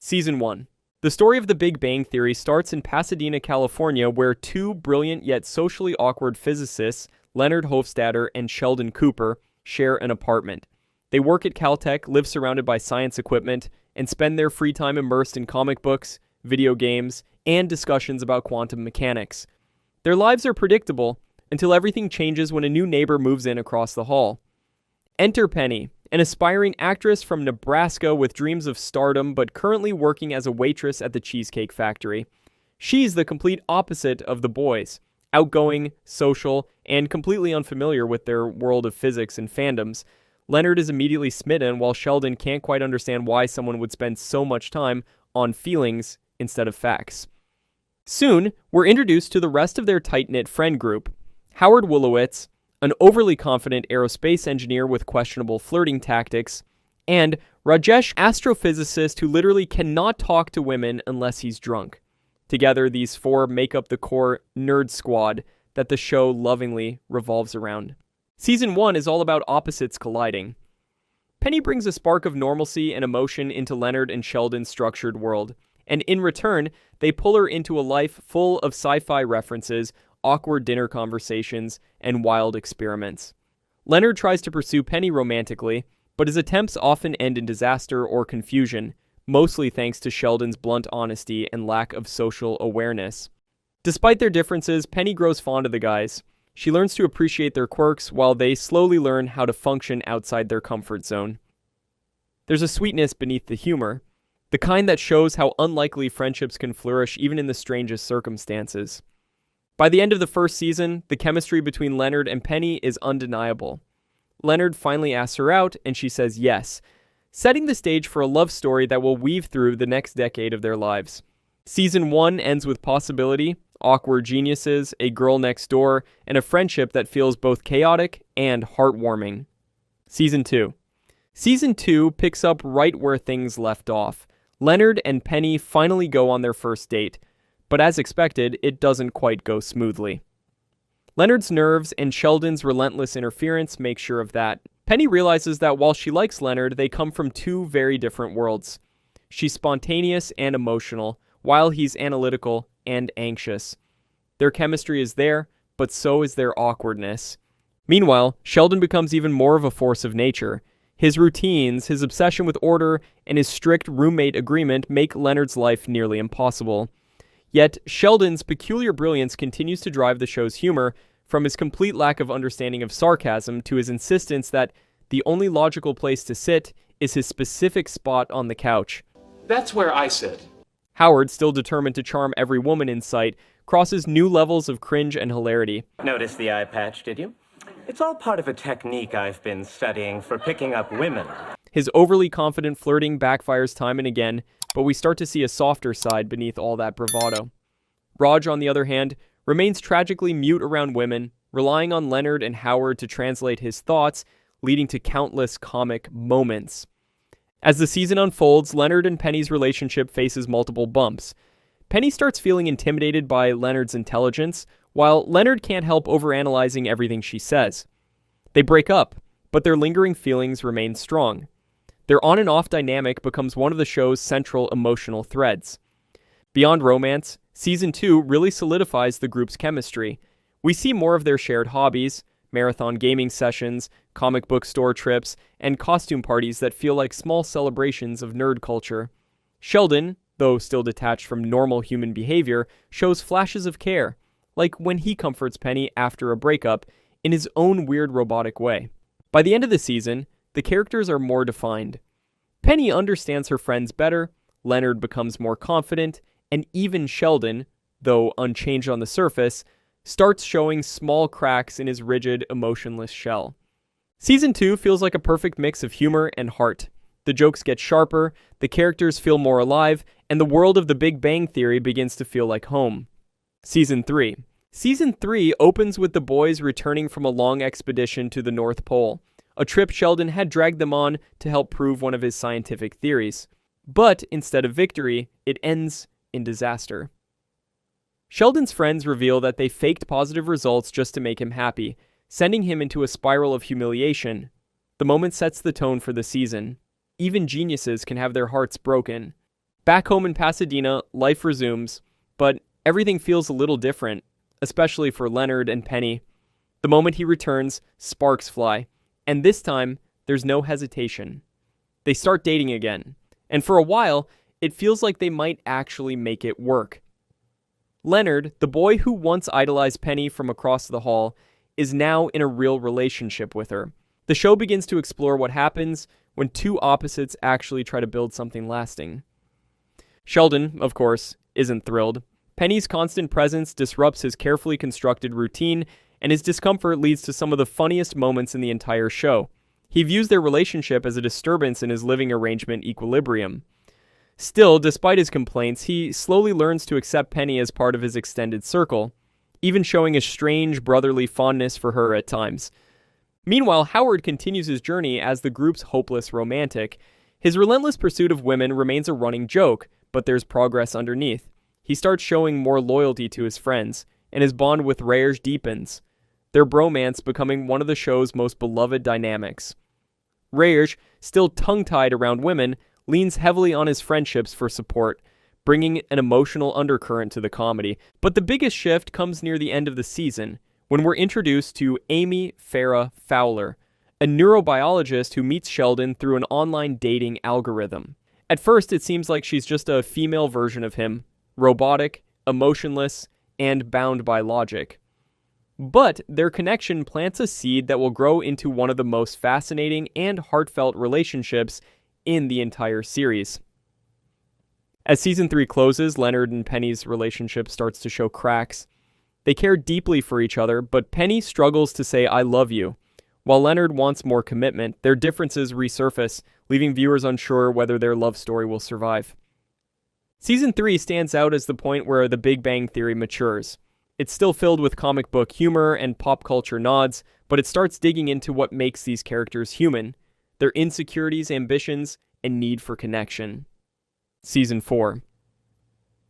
Season 1. The story of the Big Bang Theory starts in Pasadena, California, where two brilliant yet socially awkward physicists, Leonard Hofstadter and Sheldon Cooper, share an apartment. They work at Caltech, live surrounded by science equipment, and spend their free time immersed in comic books, video games, and discussions about quantum mechanics. Their lives are predictable until everything changes when a new neighbor moves in across the hall. Enter Penny, an aspiring actress from Nebraska with dreams of stardom but currently working as a waitress at the Cheesecake Factory. She's the complete opposite of the boys, outgoing, social, and completely unfamiliar with their world of physics and fandoms. Leonard is immediately smitten, while Sheldon can't quite understand why someone would spend so much time on feelings instead of facts. Soon, we're introduced to the rest of their tight-knit friend group. Howard Wolowitz, an overly confident aerospace engineer with questionable flirting tactics, and Rajesh, astrophysicist who literally cannot talk to women unless he's drunk. Together, these four make up the core nerd squad that the show lovingly revolves around. Season 1 is all about opposites colliding. Penny brings a spark of normalcy and emotion into Leonard and Sheldon's structured world, and in return, they pull her into a life full of sci-fi references, awkward dinner conversations, and wild experiments. Leonard tries to pursue Penny romantically, but his attempts often end in disaster or confusion, mostly thanks to Sheldon's blunt honesty and lack of social awareness. Despite their differences, Penny grows fond of the guys. She learns to appreciate their quirks while they slowly learn how to function outside their comfort zone. There's a sweetness beneath the humor, the kind that shows how unlikely friendships can flourish even in the strangest circumstances. By the end of the first season, the chemistry between Leonard and Penny is undeniable. Leonard finally asks her out, and she says yes, setting the stage for a love story that will weave through the next decade of their lives. Season 1 ends with possibility, awkward geniuses, a girl next door, and a friendship that feels both chaotic and heartwarming. Season 2. Season 2 picks up right where things left off. Leonard and Penny finally go on their first date, but as expected, it doesn't quite go smoothly. Leonard's nerves and Sheldon's relentless interference make sure of that. Penny realizes that while she likes Leonard, they come from two very different worlds. She's spontaneous and emotional, while he's analytical and anxious. Their chemistry is there, but so is their awkwardness. Meanwhile, Sheldon becomes even more of a force of nature. His routines, his obsession with order, and his strict roommate agreement make Leonard's life nearly impossible. Yet, Sheldon's peculiar brilliance continues to drive the show's humor, from his complete lack of understanding of sarcasm to his insistence that the only logical place to sit is his specific spot on the couch. That's where I sit. Howard, still determined to charm every woman in sight, crosses new levels of cringe and hilarity. Notice the eye patch, did you? It's all part of a technique I've been studying for picking up women. His overly confident flirting backfires time and again, but we start to see a softer side beneath all that bravado. Raj, on the other hand, remains tragically mute around women, relying on Leonard and Howard to translate his thoughts, leading to countless comic moments. As the season unfolds, Leonard and Penny's relationship faces multiple bumps. Penny starts feeling intimidated by Leonard's intelligence, while Leonard can't help overanalyzing everything she says. They break up, but their lingering feelings remain strong. Their on and off dynamic becomes one of the show's central emotional threads. Beyond romance, Season 2 really solidifies the group's chemistry. We see more of their shared hobbies, marathon gaming sessions, comic book store trips, and costume parties that feel like small celebrations of nerd culture. Sheldon, though still detached from normal human behavior, shows flashes of care, like when he comforts Penny after a breakup in his own weird robotic way. By the end of the season, the characters are more defined. Penny understands her friends better, Leonard becomes more confident, and even Sheldon, though unchanged on the surface, starts showing small cracks in his rigid, emotionless shell. Season 2 feels like a perfect mix of humor and heart. The jokes get sharper, the characters feel more alive, and the world of the Big Bang Theory begins to feel like home. Season 3. Season 3 opens with the boys returning from a long expedition to the North Pole, a trip Sheldon had dragged them on to help prove one of his scientific theories. But instead of victory, it ends in disaster. Sheldon's friends reveal that they faked positive results just to make him happy, sending him into a spiral of humiliation. The moment sets the tone for the season. Even geniuses can have their hearts broken. Back home in Pasadena, life resumes, but everything feels a little different, especially for Leonard and Penny. The moment he returns, sparks fly, and this time, there's no hesitation. They start dating again, and for a while, it feels like they might actually make it work. Leonard, the boy who once idolized Penny from across the hall, is now in a real relationship with her. The show begins to explore what happens when two opposites actually try to build something lasting. Sheldon, of course, isn't thrilled. Penny's constant presence disrupts his carefully constructed routine, and his discomfort leads to some of the funniest moments in the entire show. He views their relationship as a disturbance in his living arrangement equilibrium. Still, despite his complaints, he slowly learns to accept Penny as part of his extended circle, even showing a strange brotherly fondness for her at times. Meanwhile, Howard continues his journey as the group's hopeless romantic. His relentless pursuit of women remains a running joke, but there's progress underneath. He starts showing more loyalty to his friends, and his bond with Reyes deepens, their bromance becoming one of the show's most beloved dynamics. Reyes, still tongue-tied around women, leans heavily on his friendships for support, bringing an emotional undercurrent to the comedy. But the biggest shift comes near the end of the season, when we're introduced to Amy Farrah Fowler, a neurobiologist who meets Sheldon through an online dating algorithm. At first, it seems like she's just a female version of him, robotic, emotionless, and bound by logic. But their connection plants a seed that will grow into one of the most fascinating and heartfelt relationships in the entire series. As season 3 closes, Leonard and Penny's relationship starts to show cracks. They care deeply for each other, but Penny struggles to say "I love you." While Leonard wants more commitment, their differences resurface, leaving viewers unsure whether their love story will survive. Season 3 stands out as the point where The Big Bang Theory matures. It's still filled with comic book humor and pop culture nods, but it starts digging into what makes these characters human, their insecurities, ambitions, and need for connection. Season 4.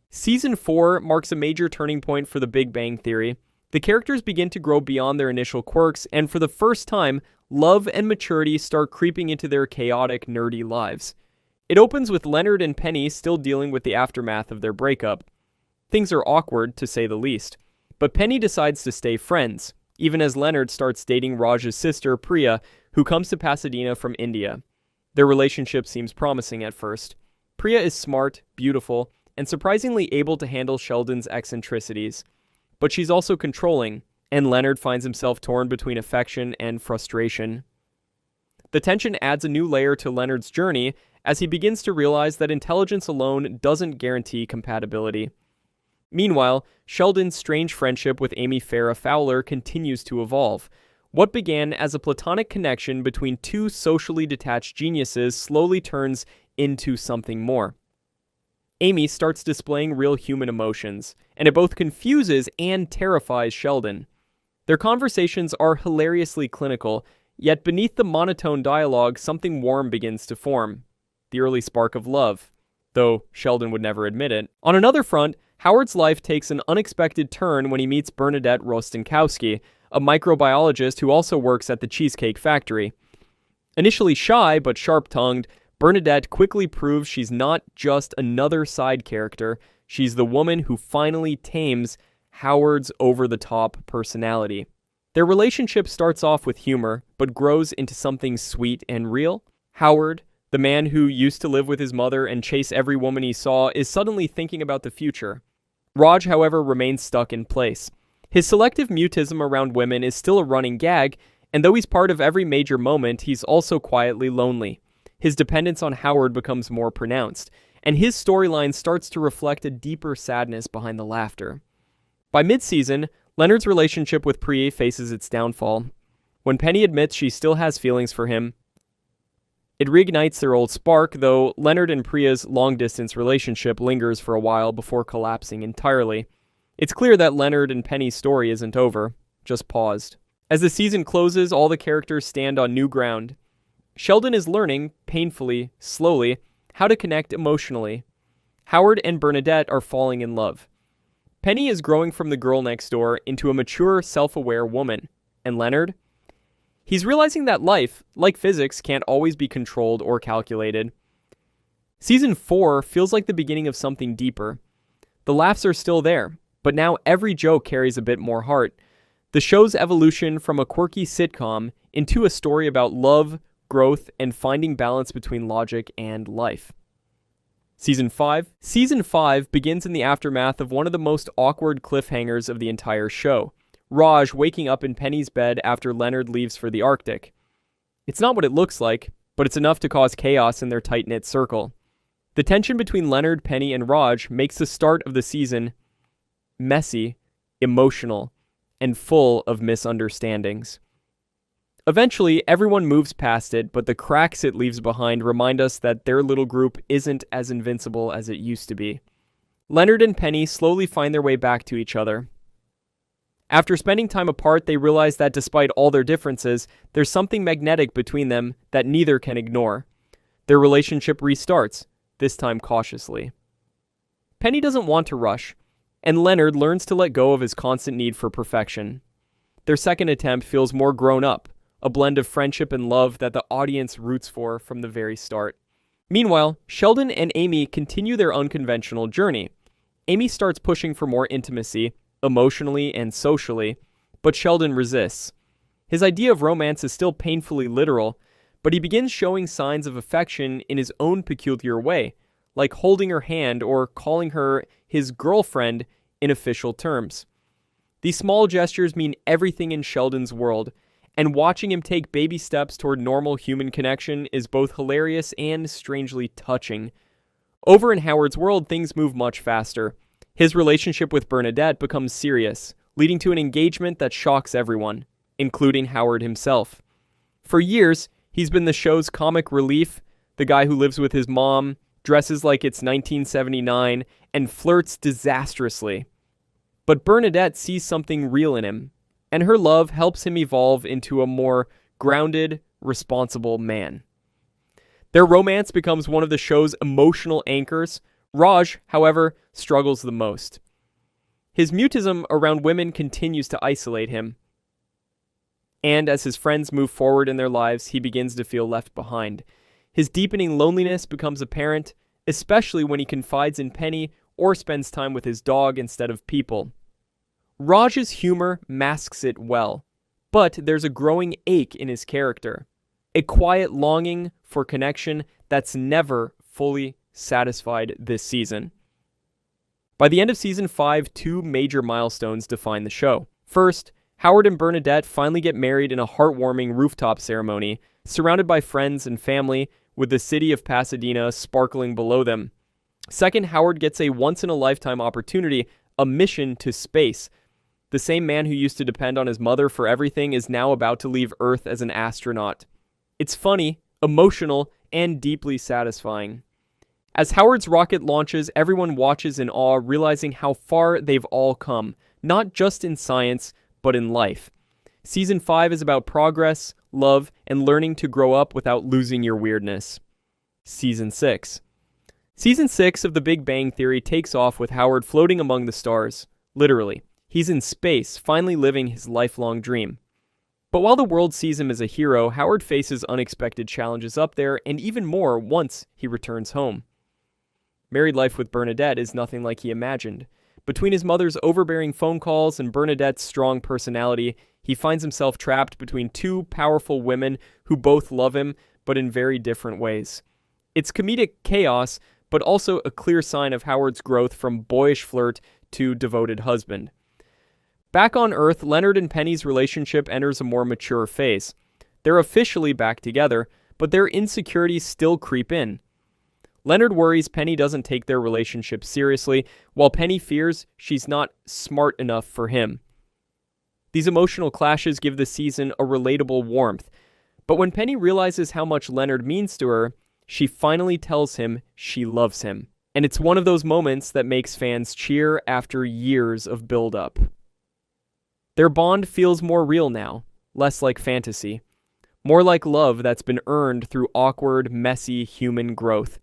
Season 4 marks a major turning point for The Big Bang Theory. The characters begin to grow beyond their initial quirks, and for the first time, love and maturity start creeping into their chaotic, nerdy lives. It opens with Leonard and Penny still dealing with the aftermath of their breakup. Things are awkward, to say the least. But Penny decides to stay friends, even as Leonard starts dating Raj's sister, Priya, who comes to Pasadena from India. Their relationship seems promising at first. Priya is smart, beautiful, and surprisingly able to handle Sheldon's eccentricities. But she's also controlling, and Leonard finds himself torn between affection and frustration. The tension adds a new layer to Leonard's journey as he begins to realize that intelligence alone doesn't guarantee compatibility. Meanwhile, Sheldon's strange friendship with Amy Farrah Fowler continues to evolve. What began as a platonic connection between two socially detached geniuses slowly turns into something more. Amy starts displaying real human emotions, and it both confuses and terrifies Sheldon. Their conversations are hilariously clinical, yet beneath the monotone dialogue, something warm begins to form. The early spark of love, though Sheldon would never admit it. On another front, Howard's life takes an unexpected turn when he meets Bernadette Rostenkowski, a microbiologist who also works at the Cheesecake Factory. Initially shy but sharp-tongued, Bernadette quickly proves she's not just another side character, she's the woman who finally tames Howard's over-the-top personality. Their relationship starts off with humor, but grows into something sweet and real. Howard, the man who used to live with his mother and chase every woman he saw, is suddenly thinking about the future. Raj, however, remains stuck in place. His selective mutism around women is still a running gag, and though he's part of every major moment, he's also quietly lonely. His dependence on Howard becomes more pronounced, and his storyline starts to reflect a deeper sadness behind the laughter. By mid-season, Leonard's relationship with Priya faces its downfall. When Penny admits she still has feelings for him, it reignites their old spark, though Leonard and Priya's long-distance relationship lingers for a while before collapsing entirely. It's clear that Leonard and Penny's story isn't over, just paused. As the season closes, all the characters stand on new ground. Sheldon is learning, painfully, slowly, how to connect emotionally. Howard and Bernadette are falling in love. Penny is growing from the girl next door into a mature, self-aware woman. And Leonard? He's realizing that life, like physics, can't always be controlled or calculated. Season 4 feels like the beginning of something deeper. The laughs are still there, but now every joke carries a bit more heart. The show's evolution from a quirky sitcom into a story about love, growth, and finding balance between logic and life. Season 5? Season 5 begins in the aftermath of one of the most awkward cliffhangers of the entire show. Raj waking up in Penny's bed after Leonard leaves for the Arctic. It's not what it looks like, but it's enough to cause chaos in their tight-knit circle. The tension between Leonard, Penny, and Raj makes the start of the season messy, emotional, and full of misunderstandings. Eventually, everyone moves past it, but the cracks it leaves behind remind us that their little group isn't as invincible as it used to be. Leonard and Penny slowly find their way back to each other. After spending time apart, they realize that despite all their differences, there's something magnetic between them that neither can ignore. Their relationship restarts, this time cautiously. Penny doesn't want to rush, and Leonard learns to let go of his constant need for perfection. Their second attempt feels more grown up, a blend of friendship and love that the audience roots for from the very start. Meanwhile, Sheldon and Amy continue their unconventional journey. Amy starts pushing for more intimacy, emotionally and socially, but Sheldon resists. His idea of romance is still painfully literal, but he begins showing signs of affection in his own peculiar way, like holding her hand or calling her his girlfriend in official terms. These small gestures mean everything in Sheldon's world, and watching him take baby steps toward normal human connection is both hilarious and strangely touching. Over in Howard's world, things move much faster. His relationship with Bernadette becomes serious, leading to an engagement that shocks everyone, including Howard himself. For years, he's been the show's comic relief, the guy who lives with his mom, dresses like it's 1979, and flirts disastrously. But Bernadette sees something real in him, and her love helps him evolve into a more grounded, responsible man. Their romance becomes one of the show's emotional anchors. Raj, however, struggles the most. His mutism around women continues to isolate him, and as his friends move forward in their lives, he begins to feel left behind. His deepening loneliness becomes apparent, especially when he confides in Penny or spends time with his dog instead of people. Raj's humor masks it well, but there's a growing ache in his character, a quiet longing for connection that's never fully satisfied this season. By the end of season 5, two major milestones define the show. First, Howard and Bernadette finally get married in a heartwarming rooftop ceremony, surrounded by friends and family, with the city of Pasadena sparkling below them. Second, Howard gets a once-in-a-lifetime opportunity, a mission to space. The same man who used to depend on his mother for everything is now about to leave Earth as an astronaut. It's funny, emotional, and deeply satisfying. As Howard's rocket launches, everyone watches in awe, realizing how far they've all come, not just in science, but in life. Season 5 is about progress, love, and learning to grow up without losing your weirdness. Season 6. Season 6 of The Big Bang Theory takes off with Howard floating among the stars. Literally. He's in space, finally living his lifelong dream. But while the world sees him as a hero, Howard faces unexpected challenges up there, and even more once he returns home. Married life with Bernadette is nothing like he imagined. Between his mother's overbearing phone calls and Bernadette's strong personality, he finds himself trapped between two powerful women who both love him, but in very different ways. It's comedic chaos, but also a clear sign of Howard's growth from boyish flirt to devoted husband. Back on Earth, Leonard and Penny's relationship enters a more mature phase. They're officially back together, but their insecurities still creep in. Leonard worries Penny doesn't take their relationship seriously, while Penny fears she's not smart enough for him. These emotional clashes give the season a relatable warmth, but when Penny realizes how much Leonard means to her, she finally tells him she loves him. And it's one of those moments that makes fans cheer after years of build-up. Their bond feels more real now, less like fantasy. More like love that's been earned through awkward, messy human growth.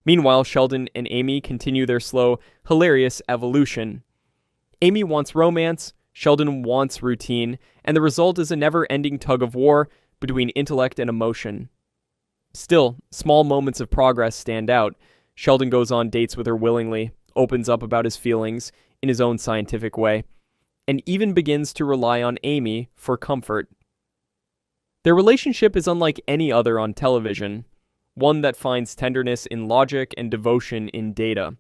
Meanwhile, Sheldon and Amy continue their slow, hilarious evolution. Amy wants romance, Sheldon wants routine, and the result is a never-ending tug-of-war between intellect and emotion. Still, small moments of progress stand out. Sheldon goes on dates with her willingly, opens up about his feelings in his own scientific way, and even begins to rely on Amy for comfort. Their relationship is unlike any other on television, one that finds tenderness in logic and devotion in data.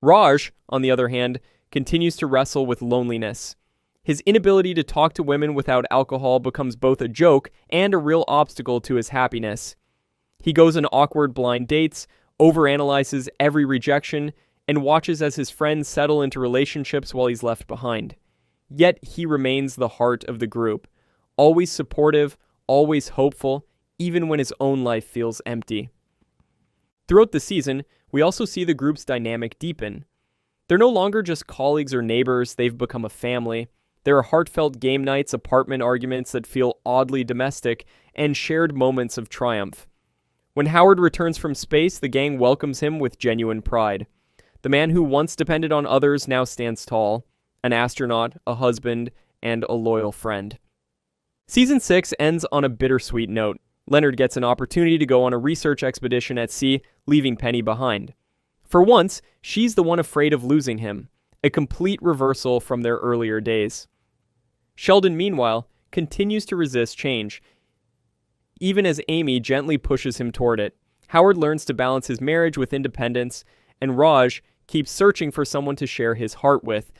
Raj, on the other hand, continues to wrestle with loneliness. His inability to talk to women without alcohol becomes both a joke and a real obstacle to his happiness. He goes on awkward blind dates, overanalyzes every rejection, and watches as his friends settle into relationships while he's left behind. Yet he remains the heart of the group, always supportive, always hopeful, even when his own life feels empty. Throughout the season, we also see the group's dynamic deepen. They're no longer just colleagues or neighbors, they've become a family. There are heartfelt game nights, apartment arguments that feel oddly domestic, and shared moments of triumph. When Howard returns from space, the gang welcomes him with genuine pride. The man who once depended on others now stands tall, an astronaut, a husband, and a loyal friend. Season 6 ends on a bittersweet note. Leonard gets an opportunity to go on a research expedition at sea, leaving Penny behind. For once, she's the one afraid of losing him, a complete reversal from their earlier days. Sheldon, meanwhile, continues to resist change, even as Amy gently pushes him toward it. Howard learns to balance his marriage with independence, and Raj keeps searching for someone to share his heart with.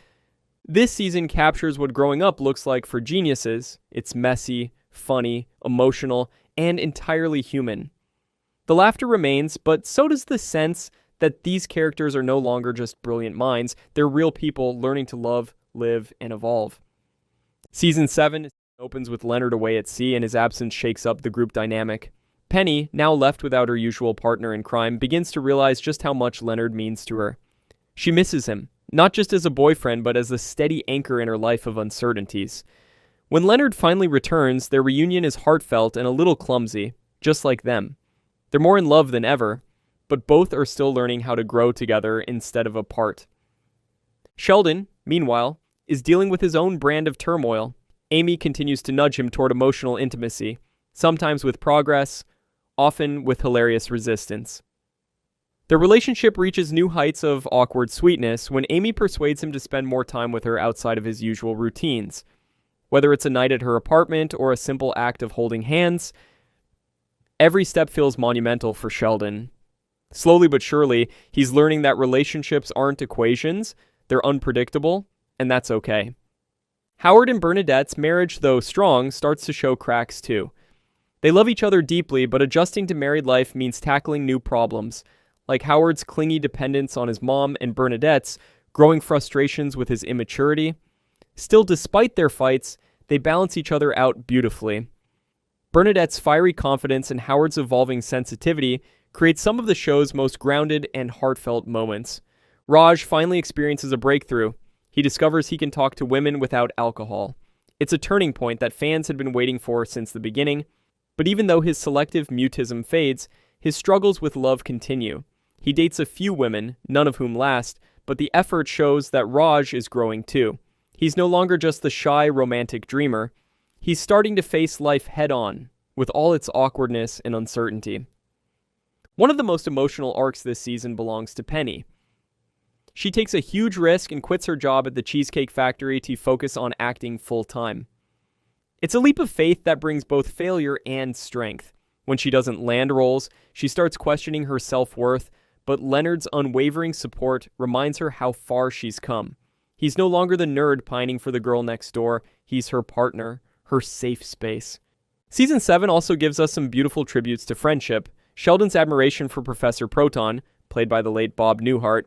This season captures what growing up looks like for geniuses. It's messy, funny, emotional, and entirely human. The laughter remains, but so does the sense that these characters are no longer just brilliant minds. They're real people learning to love, live, and evolve. Season 7 opens with Leonard away at sea, and his absence shakes up the group dynamic. Penny, now left without her usual partner in crime, begins to realize just how much Leonard means to her. She misses him, not just as a boyfriend, but as the steady anchor in her life of uncertainties. When Leonard finally returns, their reunion is heartfelt and a little clumsy, just like them. They're more in love than ever, but both are still learning how to grow together instead of apart. Sheldon, meanwhile, is dealing with his own brand of turmoil. Amy continues to nudge him toward emotional intimacy, sometimes with progress, often with hilarious resistance. Their relationship reaches new heights of awkward sweetness when Amy persuades him to spend more time with her outside of his usual routines. Whether it's a night at her apartment or a simple act of holding hands, every step feels monumental for Sheldon. Slowly but surely, he's learning that relationships aren't equations, they're unpredictable, and that's okay. Howard and Bernadette's marriage, though strong, starts to show cracks too. They love each other deeply, but adjusting to married life means tackling new problems, like Howard's clingy dependence on his mom and Bernadette's growing frustrations with his immaturity. Still, despite their fights, they balance each other out beautifully. Bernadette's fiery confidence and Howard's evolving sensitivity create some of the show's most grounded and heartfelt moments. Raj finally experiences a breakthrough. He discovers he can talk to women without alcohol. It's a turning point that fans had been waiting for since the beginning, but even though his selective mutism fades, his struggles with love continue. He dates a few women, none of whom last, but the effort shows that Raj is growing too. He's no longer just the shy, romantic dreamer. He's starting to face life head-on, with all its awkwardness and uncertainty. One of the most emotional arcs this season belongs to Penny. She takes a huge risk and quits her job at the Cheesecake Factory to focus on acting full-time. It's a leap of faith that brings both failure and strength. When she doesn't land roles, she starts questioning her self-worth, but Leonard's unwavering support reminds her how far she's come. He's no longer the nerd pining for the girl next door. He's her partner, her safe space. Season 7 also gives us some beautiful tributes to friendship. Sheldon's admiration for Professor Proton, played by the late Bob Newhart,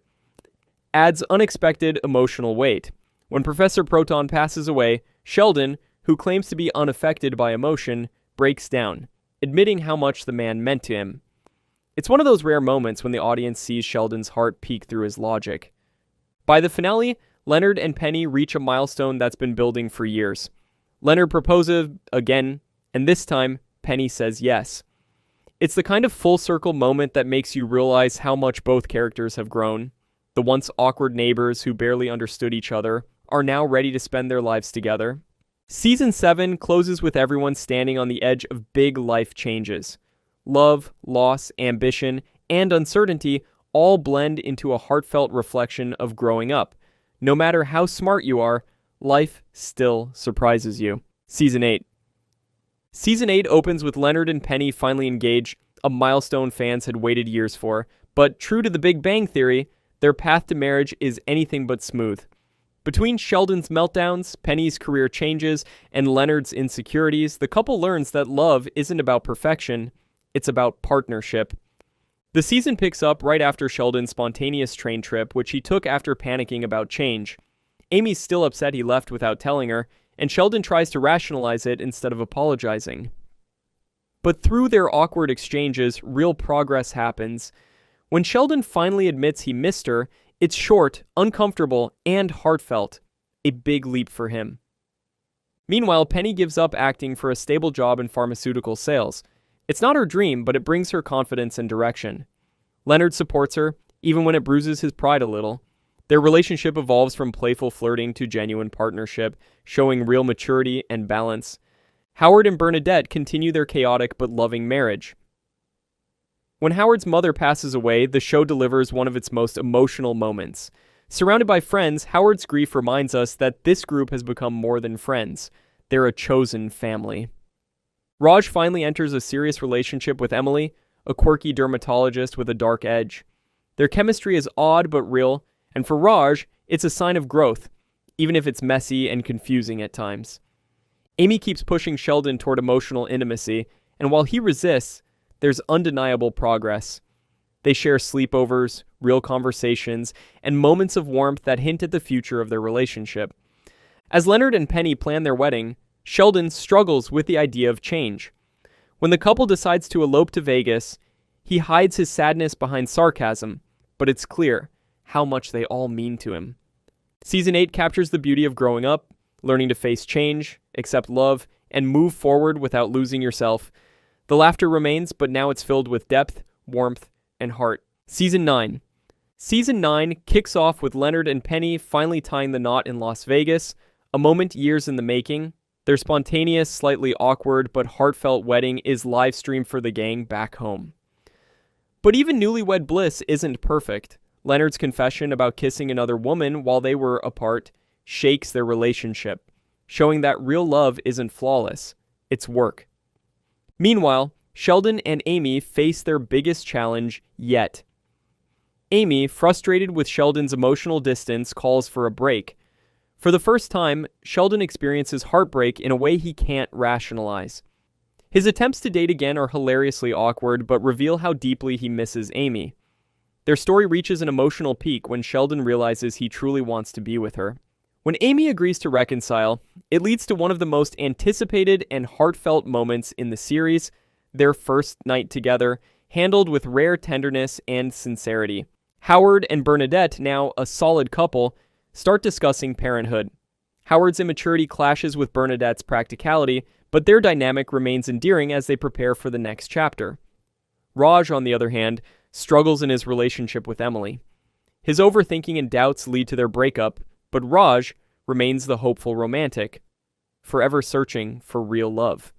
adds unexpected emotional weight. When Professor Proton passes away, Sheldon, who claims to be unaffected by emotion, breaks down, admitting how much the man meant to him. It's one of those rare moments when the audience sees Sheldon's heart peek through his logic. By the finale, Leonard and Penny reach a milestone that's been building for years. Leonard proposes again, and this time, Penny says yes. It's the kind of full-circle moment that makes you realize how much both characters have grown. The once awkward neighbors who barely understood each other are now ready to spend their lives together. Season 7 closes with everyone standing on the edge of big life changes. Love, loss, ambition, and uncertainty all blend into a heartfelt reflection of growing up. No matter how smart you are, life still surprises you. Season 8. Season 8 opens with Leonard and Penny finally engaged, a milestone fans had waited years for, but true to the Big Bang Theory, their path to marriage is anything but smooth. Between Sheldon's meltdowns, Penny's career changes, and Leonard's insecurities, the couple learns that love isn't about perfection, it's about partnership. The season picks up right after Sheldon's spontaneous train trip, which he took after panicking about change. Amy's still upset he left without telling her, and Sheldon tries to rationalize it instead of apologizing. But through their awkward exchanges, real progress happens. When Sheldon finally admits he missed her, it's short, uncomfortable, and heartfelt. A big leap for him. Meanwhile, Penny gives up acting for a stable job in pharmaceutical sales. It's not her dream, but it brings her confidence and direction. Leonard supports her, even when it bruises his pride a little. Their relationship evolves from playful flirting to genuine partnership, showing real maturity and balance. Howard and Bernadette continue their chaotic but loving marriage. When Howard's mother passes away, the show delivers one of its most emotional moments. Surrounded by friends, Howard's grief reminds us that this group has become more than friends. They're a chosen family. Raj finally enters a serious relationship with Emily, a quirky dermatologist with a dark edge. Their chemistry is odd but real, and for Raj, it's a sign of growth, even if it's messy and confusing at times. Amy keeps pushing Sheldon toward emotional intimacy, and while he resists, there's undeniable progress. They share sleepovers, real conversations, and moments of warmth that hint at the future of their relationship. As Leonard and Penny plan their wedding, Sheldon struggles with the idea of change. When the couple decides to elope to Vegas, he hides his sadness behind sarcasm, but it's clear how much they all mean to him. Season 8 captures the beauty of growing up, learning to face change, accept love, and move forward without losing yourself. The laughter remains, but now it's filled with depth, warmth, and heart. Season 9. Season 9 kicks off with Leonard and Penny finally tying the knot in Las Vegas, a moment years in the making. Their spontaneous, slightly awkward, but heartfelt wedding is live streamed for the gang back home. But even newlywed bliss isn't perfect. Leonard's confession about kissing another woman while they were apart shakes their relationship, showing that real love isn't flawless, it's work. Meanwhile, Sheldon and Amy face their biggest challenge yet. Amy, frustrated with Sheldon's emotional distance, calls for a break. For the first time, Sheldon experiences heartbreak in a way he can't rationalize. His attempts to date again are hilariously awkward, but reveal how deeply he misses Amy. Their story reaches an emotional peak when Sheldon realizes he truly wants to be with her. When Amy agrees to reconcile, it leads to one of the most anticipated and heartfelt moments in the series, their first night together, handled with rare tenderness and sincerity. Howard and Bernadette, now a solid couple, start discussing parenthood. Howard's immaturity clashes with Bernadette's practicality, but their dynamic remains endearing as they prepare for the next chapter. Raj, on the other hand, struggles in his relationship with Emily. His overthinking and doubts lead to their breakup, but Raj remains the hopeful romantic, forever searching for real love.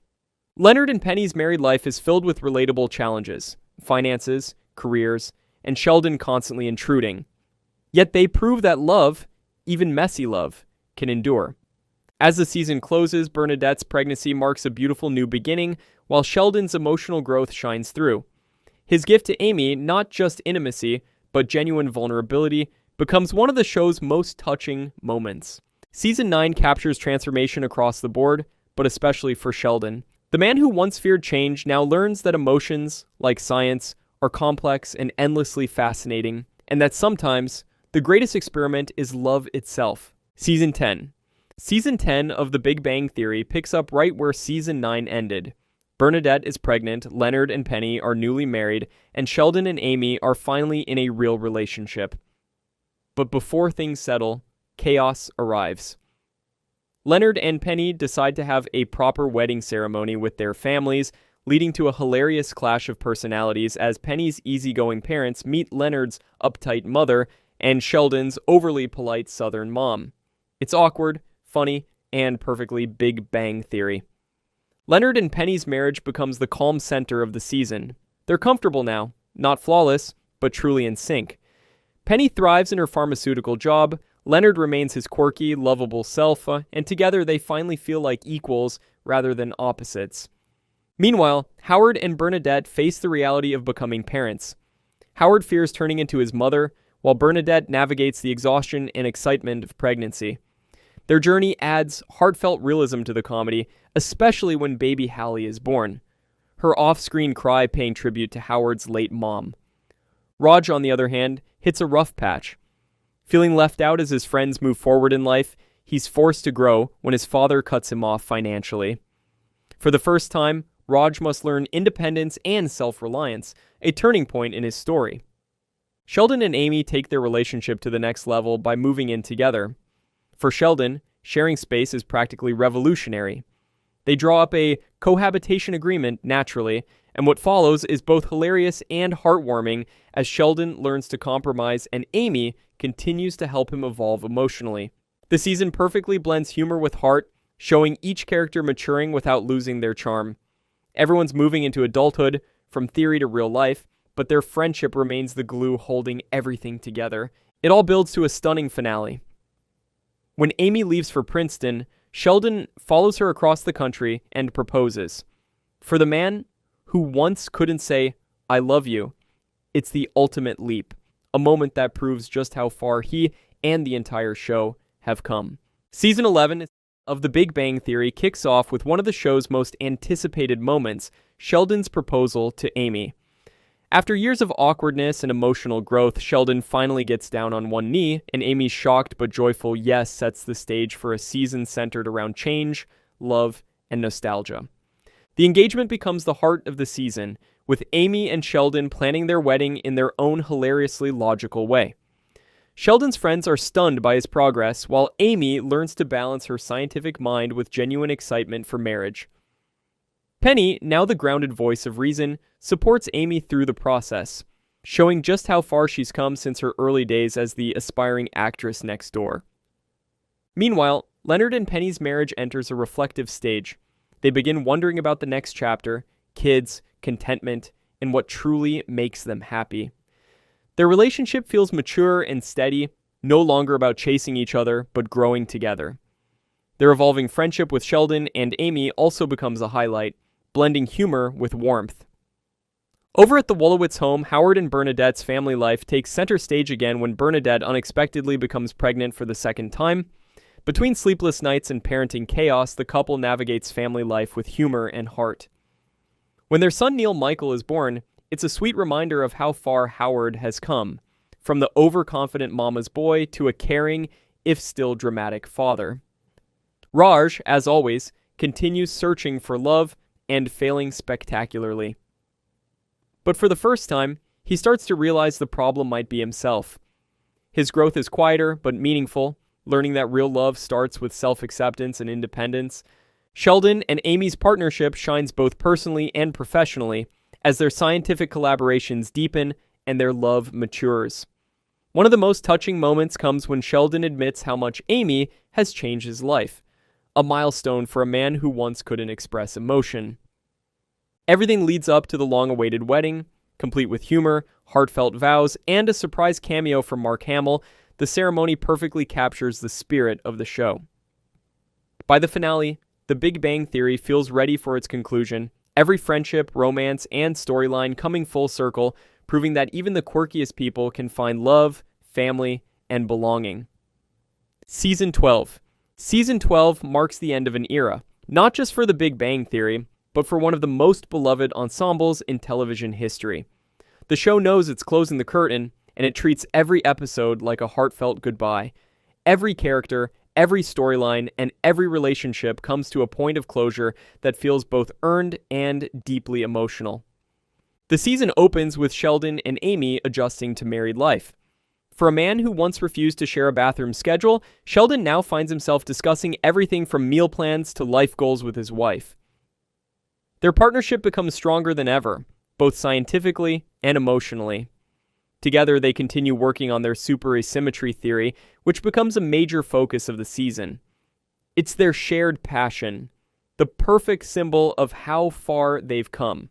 Leonard and Penny's married life is filled with relatable challenges, finances, careers, and Sheldon constantly intruding. Yet they prove that love, even messy love, can endure. As the season closes, Bernadette's pregnancy marks a beautiful new beginning, while Sheldon's emotional growth shines through. His gift to Amy, not just intimacy, but genuine vulnerability, becomes one of the show's most touching moments. Season 9 captures transformation across the board, but especially for Sheldon. The man who once feared change now learns that emotions, like science, are complex and endlessly fascinating, and that sometimes the greatest experiment is love itself. Season 10. Season 10 of The Big Bang Theory picks up right where Season 9 ended. Bernadette is pregnant, Leonard and Penny are newly married, and Sheldon and Amy are finally in a real relationship. But before things settle, chaos arrives. Leonard and Penny decide to have a proper wedding ceremony with their families, leading to a hilarious clash of personalities as Penny's easygoing parents meet Leonard's uptight mother and Sheldon's overly polite Southern mom. It's awkward, funny, and perfectly Big Bang Theory. Leonard and Penny's marriage becomes the calm center of the season. They're comfortable now, not flawless, but truly in sync. Penny thrives in her pharmaceutical job, Leonard remains his quirky, lovable self, and together they finally feel like equals rather than opposites. Meanwhile, Howard and Bernadette face the reality of becoming parents. Howard fears turning into his mother, while Bernadette navigates the exhaustion and excitement of pregnancy. Their journey adds heartfelt realism to the comedy, especially when baby Hallie is born. Her off-screen cry paying tribute to Howard's late mom. Raj, on the other hand, hits a rough patch. Feeling left out as his friends move forward in life, he's forced to grow when his father cuts him off financially. For the first time, Raj must learn independence and self-reliance, a turning point in his story. Sheldon and Amy take their relationship to the next level by moving in together. For Sheldon, sharing space is practically revolutionary. They draw up a cohabitation agreement naturally, and what follows is both hilarious and heartwarming as Sheldon learns to compromise and Amy continues to help him evolve emotionally. The season perfectly blends humor with heart, showing each character maturing without losing their charm. Everyone's moving into adulthood, from theory to real life, but their friendship remains the glue holding everything together. It all builds to a stunning finale. When Amy leaves for Princeton, Sheldon follows her across the country and proposes. For the man who once couldn't say, "I love you," it's the ultimate leap, a moment that proves just how far he and the entire show have come. Season 11 of The Big Bang Theory kicks off with one of the show's most anticipated moments, Sheldon's proposal to Amy. After years of awkwardness and emotional growth, Sheldon finally gets down on one knee, and Amy's shocked but joyful yes sets the stage for a season centered around change, love, and nostalgia. The engagement becomes the heart of the season, with Amy and Sheldon planning their wedding in their own hilariously logical way. Sheldon's friends are stunned by his progress, while Amy learns to balance her scientific mind with genuine excitement for marriage. Penny, now the grounded voice of reason, supports Amy through the process, showing just how far she's come since her early days as the aspiring actress next door. Meanwhile, Leonard and Penny's marriage enters a reflective stage. They begin wondering about the next chapter, kids, contentment, and what truly makes them happy. Their relationship feels mature and steady, no longer about chasing each other, but growing together. Their evolving friendship with Sheldon and Amy also becomes a highlight, blending humor with warmth. Over at the Wolowitz home, Howard and Bernadette's family life takes center stage again when Bernadette unexpectedly becomes pregnant for the second time. Between sleepless nights and parenting chaos, the couple navigates family life with humor and heart. When their son Neil Michael is born, it's a sweet reminder of how far Howard has come, from the overconfident mama's boy to a caring, if still dramatic, father. Raj, as always, continues searching for love and failing spectacularly. But for the first time, he starts to realize the problem might be himself. His growth is quieter but meaningful, learning that real love starts with self-acceptance and independence. Sheldon and Amy's partnership shines both personally and professionally as their scientific collaborations deepen and their love matures. One of the most touching moments comes when Sheldon admits how much Amy has changed his life, a milestone for a man who once couldn't express emotion. Everything leads up to the long-awaited wedding, complete with humor, heartfelt vows, and a surprise cameo from Mark Hamill. The ceremony perfectly captures the spirit of the show. By the finale, The Big Bang Theory feels ready for its conclusion, every friendship, romance, and storyline coming full circle, proving that even the quirkiest people can find love, family, and belonging. Season 12. Season 12 marks the end of an era, not just for The Big Bang Theory, but for one of the most beloved ensembles in television history. The show knows it's closing the curtain, and it treats every episode like a heartfelt goodbye. Every character, every storyline, and every relationship comes to a point of closure that feels both earned and deeply emotional. The season opens with Sheldon and Amy adjusting to married life. For a man who once refused to share a bathroom schedule, Sheldon now finds himself discussing everything from meal plans to life goals with his wife. Their partnership becomes stronger than ever, both scientifically and emotionally. Together, they continue working on their superasymmetry theory, which becomes a major focus of the season. It's their shared passion, the perfect symbol of how far they've come.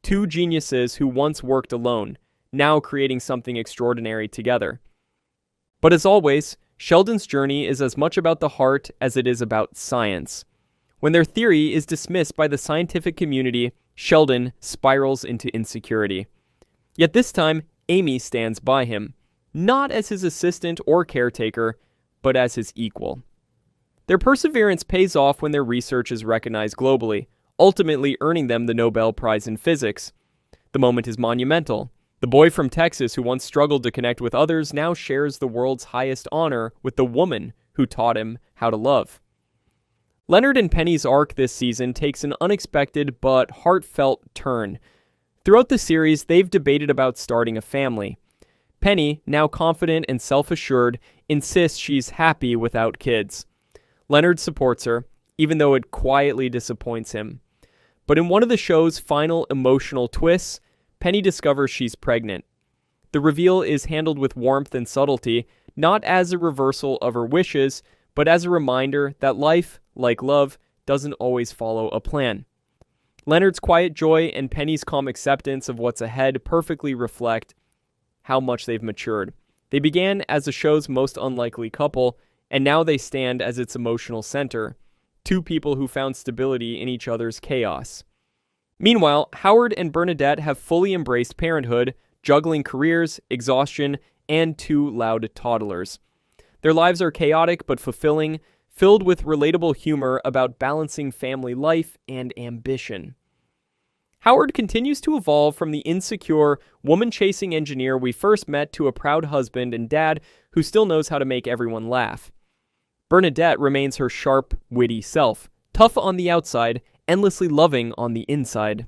Two geniuses who once worked alone, now creating something extraordinary together. But as always, Sheldon's journey is as much about the heart as it is about science. When their theory is dismissed by the scientific community, Sheldon spirals into insecurity. Yet this time, Amy stands by him, not as his assistant or caretaker, but as his equal. Their perseverance pays off when their research is recognized globally, ultimately earning them the Nobel Prize in Physics. The moment is monumental. The boy from Texas who once struggled to connect with others now shares the world's highest honor with the woman who taught him how to love. Leonard and Penny's arc this season takes an unexpected but heartfelt turn. Throughout the series, they've debated about starting a family. Penny, now confident and self-assured, insists she's happy without kids. Leonard supports her, even though it quietly disappoints him. But in one of the show's final emotional twists, Penny discovers she's pregnant. The reveal is handled with warmth and subtlety, not as a reversal of her wishes, but as a reminder that life, like love, doesn't always follow a plan. Leonard's quiet joy and Penny's calm acceptance of what's ahead perfectly reflect how much they've matured. They began as the show's most unlikely couple, and now they stand as its emotional center. Two people who found stability in each other's chaos. Meanwhile, Howard and Bernadette have fully embraced parenthood, juggling careers, exhaustion, and two loud toddlers. Their lives are chaotic but fulfilling, filled with relatable humor about balancing family life and ambition. Howard continues to evolve from the insecure, woman-chasing engineer we first met to a proud husband and dad who still knows how to make everyone laugh. Bernadette remains her sharp, witty self, tough on the outside, endlessly loving on the inside.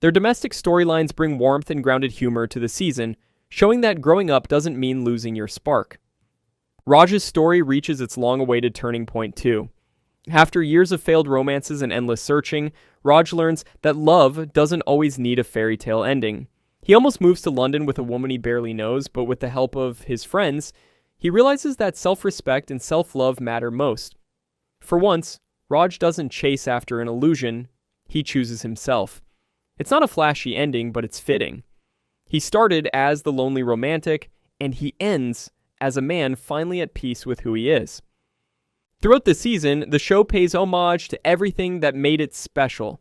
Their domestic storylines bring warmth and grounded humor to the season, showing that growing up doesn't mean losing your spark. Raj's story reaches its long-awaited turning point too. After years of failed romances and endless searching, Raj learns that love doesn't always need a fairy tale ending. He almost moves to London with a woman he barely knows, but with the help of his friends, he realizes that self-respect and self-love matter most. For once, Raj doesn't chase after an illusion, he chooses himself. It's not a flashy ending, but it's fitting. He started as the lonely romantic, and he ends as a man finally at peace with who he is. Throughout the season, the show pays homage to everything that made it special.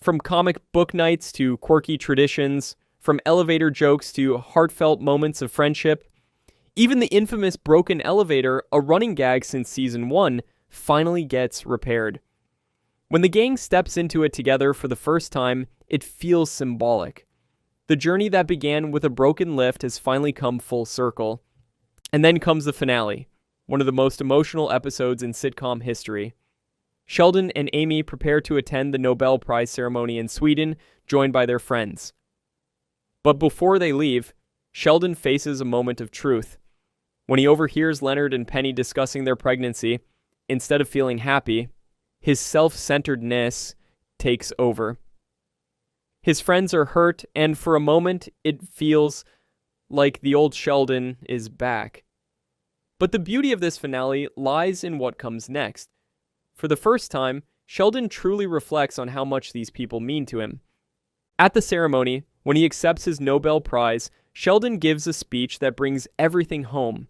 From comic book nights to quirky traditions, from elevator jokes to heartfelt moments of friendship. Even the infamous broken elevator, a running gag since season 1, finally gets repaired. When the gang steps into it together for the first time, it feels symbolic. The journey that began with a broken lift has finally come full circle. And then comes the finale, one of the most emotional episodes in sitcom history. Sheldon and Amy prepare to attend the Nobel Prize ceremony in Sweden, joined by their friends. But before they leave, Sheldon faces a moment of truth. When he overhears Leonard and Penny discussing their pregnancy, instead of feeling happy, his self-centeredness takes over. His friends are hurt, and for a moment, it feels like the old Sheldon is back. But the beauty of this finale lies in what comes next. For the first time, Sheldon truly reflects on how much these people mean to him. At the ceremony, when he accepts his Nobel Prize, Sheldon gives a speech that brings everything home.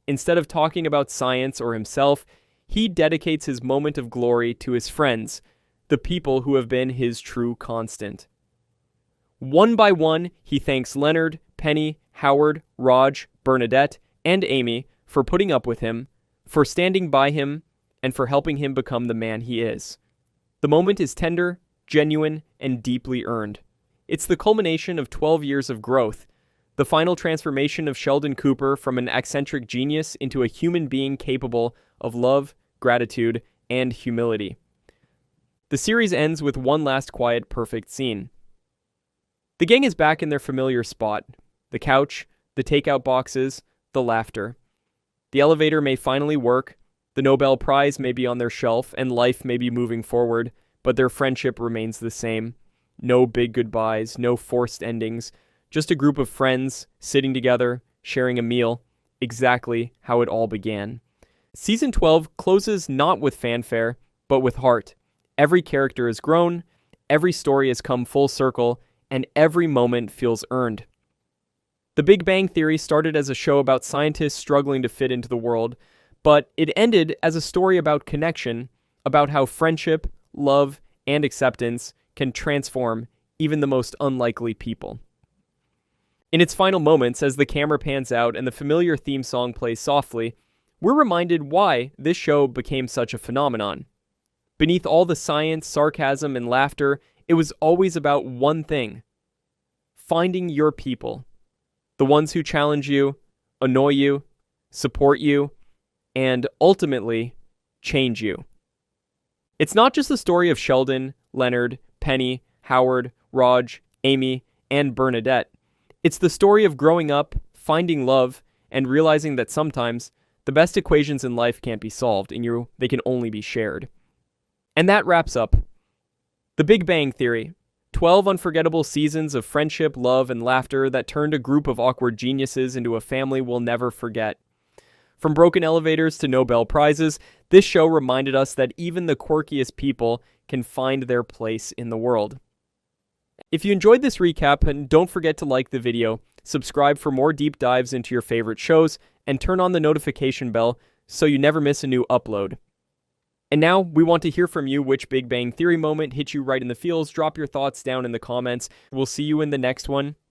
Instead of talking about science or himself, he dedicates his moment of glory to his friends, the people who have been his true constant. One by one, he thanks Leonard, Penny, Howard, Raj, Bernadette, and Amy for putting up with him, for standing by him, and for helping him become the man he is. The moment is tender, genuine, and deeply earned. It's the culmination of 12 years of growth, the final transformation of Sheldon Cooper from an eccentric genius into a human being capable of love, gratitude, and humility. The series ends with one last quiet, perfect scene. The gang is back in their familiar spot. The couch, the takeout boxes, the laughter. The elevator may finally work, the Nobel Prize may be on their shelf, and life may be moving forward, but their friendship remains the same. No big goodbyes, no forced endings, just a group of friends sitting together, sharing a meal, exactly how it all began. Season 12 closes not with fanfare, but with heart. Every character has grown, every story has come full circle, and every moment feels earned. The Big Bang Theory started as a show about scientists struggling to fit into the world, but it ended as a story about connection, about how friendship, love, and acceptance can transform even the most unlikely people. In its final moments, as the camera pans out and the familiar theme song plays softly, we're reminded why this show became such a phenomenon. Beneath all the science, sarcasm, and laughter, it was always about one thing: finding your people. The ones who challenge you, annoy you, support you, and ultimately change you. It's not just the story of Sheldon, Leonard, Penny, Howard, Raj, Amy, and Bernadette. It's the story of growing up, finding love, and realizing that sometimes the best equations in life can't be solved, and they can only be shared. And that wraps up The Big Bang Theory. 12 unforgettable seasons of friendship, love, and laughter that turned a group of awkward geniuses into a family we'll never forget. From broken elevators to Nobel Prizes, this show reminded us that even the quirkiest people can find their place in the world. If you enjoyed this recap, and don't forget to like the video, subscribe for more deep dives into your favorite shows, and turn on the notification bell so you never miss a new upload. And now, we want to hear from you which Big Bang Theory moment hit you right in the feels. Drop your thoughts down in the comments. We'll see you in the next one.